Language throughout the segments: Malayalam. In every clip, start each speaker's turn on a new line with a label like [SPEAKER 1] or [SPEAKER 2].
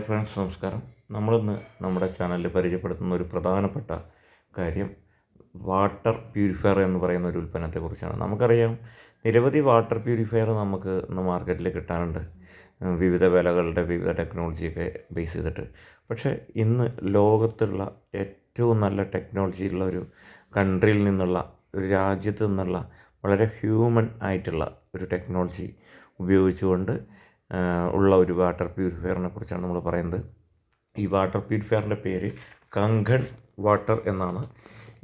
[SPEAKER 1] ഫ്രണ്ട്സ് നമസ്കാരം. നമ്മളിന്ന് നമ്മുടെ ചാനലിൽ പരിചയപ്പെടുത്തുന്ന ഒരു പ്രധാനപ്പെട്ട കാര്യം വാട്ടർ പ്യൂരിഫയർ എന്ന് പറയുന്ന ഒരു ഉൽപ്പന്നത്തെക്കുറിച്ചാണ്. നമുക്കറിയാം, നിരവധി വാട്ടർ പ്യൂരിഫയർ നമുക്ക് ഇന്ന് മാർക്കറ്റിൽ കിട്ടാനുണ്ട്, വിവിധ വിലകളുടെ വിവിധ ടെക്നോളജിയൊക്കെ ബേസ് ചെയ്തിട്ട്. പക്ഷേ ഇന്ന് ലോകത്തുള്ള ഏറ്റവും നല്ല ടെക്നോളജി ഉള്ള ഒരു കൺട്രിയിൽ നിന്നുള്ള, ഒരു രാജ്യത്ത് നിന്നുള്ള വളരെ ഹ്യൂമൻ ആയിട്ടുള്ള ഒരു ടെക്നോളജി ഉപയോഗിച്ചുകൊണ്ട് ഉള്ള ഒരു വാട്ടർ പ്യൂരിഫയറിനെ കുറിച്ചാണ് നമ്മൾ പറയുന്നത്. ഈ വാട്ടർ പ്യൂരിഫയറിൻ്റെ പേര് കങ്കൺ വാട്ടർ എന്നാണ്.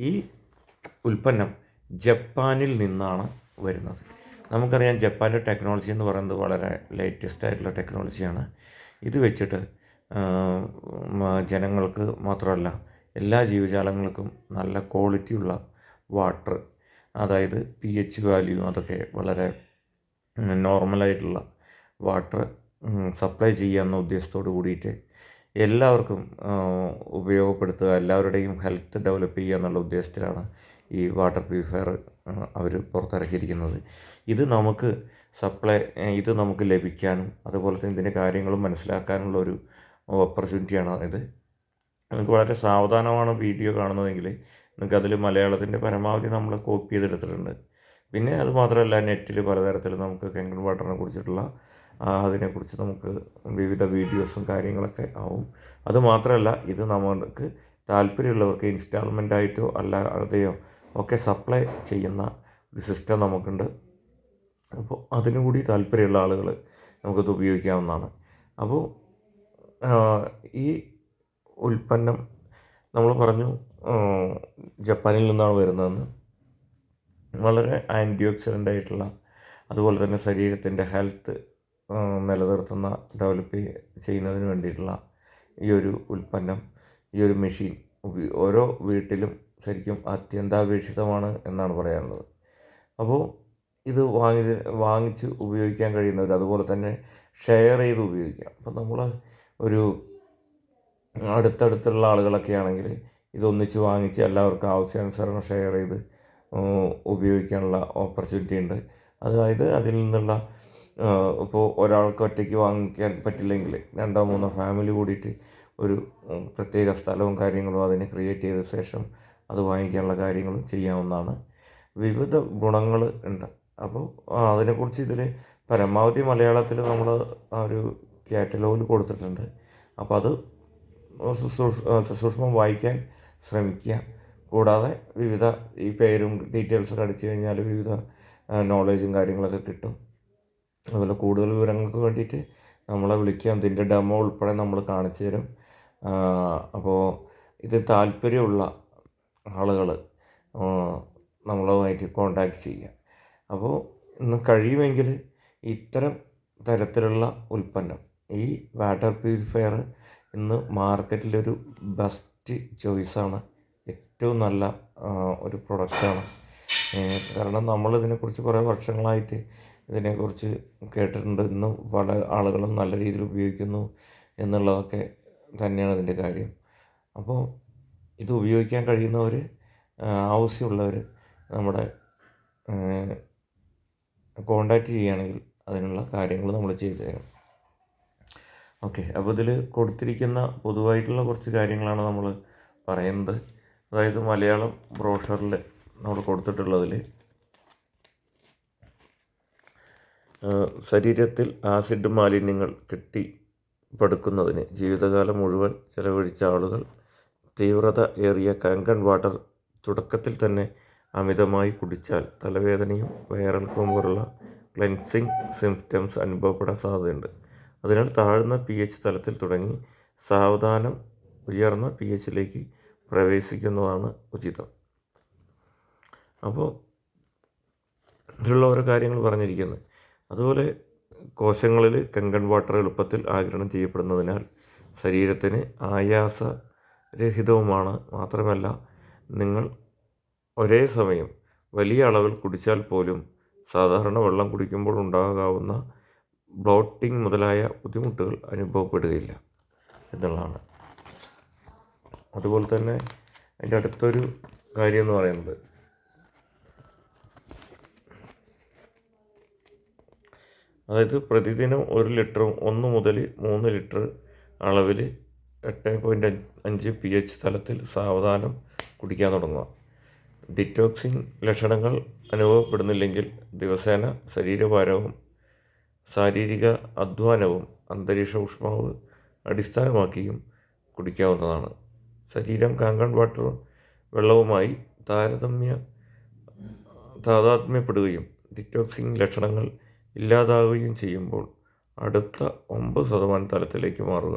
[SPEAKER 1] ഈ ഉൽപ്പന്നം ജപ്പാനിൽ നിന്നാണ് വരുന്നത്. നമുക്കറിയാം, ജപ്പാനിലെ ടെക്നോളജി എന്ന് പറയുന്നത് വളരെ ലേറ്റസ്റ്റ് ആയിട്ടുള്ള ടെക്നോളജിയാണ്. ഇത് വെച്ചിട്ട് ജനങ്ങൾക്ക് മാത്രമല്ല, എല്ലാ ജീവജാലങ്ങൾക്കും നല്ല ക്വാളിറ്റിയുള്ള വാട്ടർ, അതായത് pH വാല്യൂ അതൊക്കെ വളരെ നോർമലായിട്ടുള്ള വാട്ടർ സപ്ലൈ ചെയ്യാമെന്ന ഉദ്ദേശത്തോട് കൂടിയിട്ട് എല്ലാവർക്കും ഉപയോഗപ്പെടുത്തുക, എല്ലാവരുടെയും ഹെൽത്ത് ഡെവലപ്പ് ചെയ്യുക എന്നുള്ള ഉദ്ദേശത്തിലാണ് ഈ വാട്ടർ പ്യൂരിഫയർ അവർ പുറത്തിറക്കിയിരിക്കുന്നത്. ഇത് നമുക്ക് ലഭിക്കാനും അതുപോലെ തന്നെ ഇതിൻ്റെ കാര്യങ്ങളും മനസ്സിലാക്കാനുള്ള ഒരു ഓപ്പർച്യൂണിറ്റിയാണ് ഇത്. നിങ്ങൾക്ക് വളരെ സാവധാനമാണ് വീഡിയോ കാണുന്നതെങ്കിൽ നിങ്ങൾക്കതിൽ മലയാളത്തിൻ്റെ പരമാവധി നമ്മൾ കോപ്പി ചെയ്തെടുത്തിട്ടുണ്ട്. പിന്നെ അത് മാത്രമല്ല, നെറ്റിൽ പലതരത്തിൽ നമുക്ക് കങ്കൺ വാട്ടറിനെ കുറിച്ചിട്ടുള്ള അതിനെക്കുറിച്ച് നമുക്ക് വിവിധ വീഡിയോസും കാര്യങ്ങളൊക്കെ ആവും. അതുമാത്രമല്ല, ഇത് നമുക്ക് താല്പര്യമുള്ളവർക്ക് ഇൻസ്റ്റാൾമെൻ്റായിട്ടോ അല്ലാതെയോ ഒക്കെ സപ്ലൈ ചെയ്യുന്ന ഒരു സിസ്റ്റം നമുക്കുണ്ട്. അപ്പോൾ അതിനുകൂടി താല്പര്യമുള്ള ആളുകൾ നമുക്കത് ഉപയോഗിക്കാവുന്നതാണ്. അപ്പോൾ ഈ ഉൽപ്പന്നം നമ്മൾ പറഞ്ഞു ജപ്പാനിൽ നിന്നാണ് വരുന്നതെന്ന്. വളരെ ആൻറ്റി ഓക്സിഡൻ്റ് ആയിട്ടുള്ള, അതുപോലെ തന്നെ ശരീരത്തിൻ്റെ ഹെൽത്ത് നിലനിർത്തുന്ന, ഡെവലപ്പ് ചെയ്യുന്നതിന് വേണ്ടിയിട്ടുള്ള ഈ ഒരു ഉൽപ്പന്നം, ഈ ഒരു മെഷീൻ ഓരോ വീട്ടിലും ശരിക്കും അത്യന്താപേക്ഷിതമാണ് എന്നാണ് പറയാനുള്ളത്. അപ്പോൾ ഇത് വാങ്ങിച്ച് ഉപയോഗിക്കാൻ കഴിയുന്നവർ, അതുപോലെ തന്നെ ഷെയർ ചെയ്ത് ഉപയോഗിക്കാം. അപ്പോൾ നമ്മൾ ഒരു അടുത്തടുത്തുള്ള ആളുകളൊക്കെ ആണെങ്കിൽ ഇതൊന്നിച്ച് വാങ്ങിച്ച് എല്ലാവർക്കും ആവശ്യാനുസരണം ഷെയർ ചെയ്ത് ഉപയോഗിക്കാനുള്ള ഓപ്പർച്യൂണിറ്റി ഉണ്ട്. അതായത് അതിൽ നിന്നുള്ള ഇപ്പോൾ ഒരാൾക്ക് ഒറ്റയ്ക്ക് വാങ്ങിക്കാൻ പറ്റില്ലെങ്കിൽ രണ്ടോ മൂന്നോ ഫാമിലി കൂടിയിട്ട് ഒരു പ്രത്യേക സ്ഥലവും കാര്യങ്ങളും അതിന് ക്രിയേറ്റ് ചെയ്ത ശേഷം അത് വാങ്ങിക്കാനുള്ള കാര്യങ്ങളും ചെയ്യാവുന്നതാണ്. വിവിധ ഗുണങ്ങൾ ഉണ്ട്. അപ്പോൾ അതിനെക്കുറിച്ച് ഇതിൽ പരമാവധി മലയാളത്തിൽ നമ്മൾ ആ ഒരു കാറ്റലോഗിൽ കൊടുത്തിട്ടുണ്ട്. അപ്പോൾ അത് സസൂക്ഷ്മം വായിക്കാൻ ശ്രമിക്കുക. കൂടാതെ വിവിധ ഈ പേരും ഡീറ്റെയിൽസൊക്കെ അടിച്ചു കഴിഞ്ഞാൽ വിവിധ നോളേജും കാര്യങ്ങളൊക്കെ കിട്ടും. അതുപോലെ കൂടുതൽ വിവരങ്ങൾക്ക് വേണ്ടിയിട്ട് നമ്മളെ വിളിക്കാം. ഇതിൻ്റെ ഡെമോ ഉൾപ്പെടെ നമ്മൾ കാണിച്ചു തരും. അപ്പോൾ ഇത് താല്പര്യമുള്ള ആളുകൾ നമ്മളുമായിട്ട് കോണ്ടാക്ട് ചെയ്യുക. അപ്പോൾ ഇന്ന് കഴിയുമെങ്കിൽ ഇത്തരം തരത്തിലുള്ള ഉൽപ്പന്നം, ഈ വാട്ടർ പ്യൂരിഫയർ ഇന്ന് മാർക്കറ്റിലൊരു ബെസ്റ്റ് ചോയ്സാണ്. ഏറ്റവും നല്ല ഒരു പ്രൊഡക്റ്റാണ്. കാരണം നമ്മളിതിനെക്കുറിച്ച് കുറേ വർഷങ്ങളായിട്ട് ഇതിനെക്കുറിച്ച് കേട്ടിട്ടുണ്ട്. ഇന്നും പല ആളുകളും നല്ല രീതിയിൽ ഉപയോഗിക്കുന്നു എന്നുള്ളതൊക്കെ തന്നെയാണ് ഇതിൻ്റെ കാര്യം. അപ്പോൾ ഇത് ഉപയോഗിക്കാൻ കഴിയുന്നവർ, ആവശ്യമുള്ളവർ നമ്മുടെ കോണ്ടാക്റ്റ് ചെയ്യുകയാണെങ്കിൽ അതിനുള്ള കാര്യങ്ങൾ നമ്മൾ ചെയ്തു തരും. ഓക്കെ, അപ്പോൾ ഇതിൽ കൊടുത്തിരിക്കുന്ന പൊതുവായിട്ടുള്ള കുറച്ച് കാര്യങ്ങളാണ് നമ്മൾ പറയുന്നത്. അതായത് മലയാളം ബ്രോഷറിൽ നമ്മൾ കൊടുത്തിട്ടുള്ളതിൽ ശരീരത്തിൽ ആസിഡ് മാലിന്യങ്ങൾ കെട്ടിപ്പടുക്കുന്നതിന് ജീവിതകാലം മുഴുവൻ ചെലവഴിച്ച ആളുകൾ തീവ്രത ഏറിയ കങ്കൺ വാട്ടർ തുടക്കത്തിൽ തന്നെ അമിതമായി കുടിച്ചാൽ തലവേദനയും വയറിളക്കവും പോലുള്ള ക്ലെൻസിങ് സിംറ്റംസ് അനുഭവപ്പെടാൻ സാധ്യതയുണ്ട്. അതിനാൽ താഴ്ന്ന pH തലത്തിൽ തുടങ്ങി സാവധാനം ഉയർന്ന pHയിലേക്ക് പ്രവേശിക്കുന്നതാണ് ഉചിതം. അപ്പോൾ ഇതിലുള്ള ഓരോ കാര്യങ്ങൾ പറഞ്ഞിരിക്കുന്നത്. അതുപോലെ കോശങ്ങളിൽ കങ്കൺ വാട്ടർ എളുപ്പത്തിൽ ആഗിരണം ചെയ്യപ്പെടുന്നതിനാൽ ശരീരത്തിന് ആയാസരഹിതവുമാണ്. മാത്രമല്ല, നിങ്ങൾ ഒരേ സമയം വലിയ അളവിൽ കുടിച്ചാൽ പോലും സാധാരണ വെള്ളം കുടിക്കുമ്പോൾ ഉണ്ടാകാവുന്ന ബ്ലോട്ടിംഗ് മുതലായ ബുദ്ധിമുട്ടുകൾ അനുഭവപ്പെടുകയില്ല എന്നുള്ളതാണ്. അതുപോലെ തന്നെ അതിൻ്റെ അടുത്തൊരു കാര്യം എന്ന് പറയുന്നത്, അതായത് പ്രതിദിനം 1 ലിറ്ററും 1 മുതൽ 3 ലിറ്റർ അളവിൽ 8.5 pH തലത്തിൽ സാവധാനം കുടിക്കാൻ തുടങ്ങുക. ഡിറ്റോക്സിങ് ലക്ഷണങ്ങൾ അനുഭവപ്പെടുന്നില്ലെങ്കിൽ ദിവസേന ശരീരഭാരവും ശാരീരിക അധ്വാനവും അന്തരീക്ഷ ഊഷ്മാവ് അടിസ്ഥാനമാക്കിയും കുടിക്കാവുന്നതാണ്. ശരീരം കാങ്കൺ വാട്ടർ വെള്ളവുമായി താതാത്മ്യപ്പെടുകയും ഡിറ്റോക്സിങ് ലക്ഷണങ്ങൾ ഇല്ലാതാവുകയും ചെയ്യുമ്പോൾ അടുത്ത 9% തലത്തിലേക്ക് മാറുക.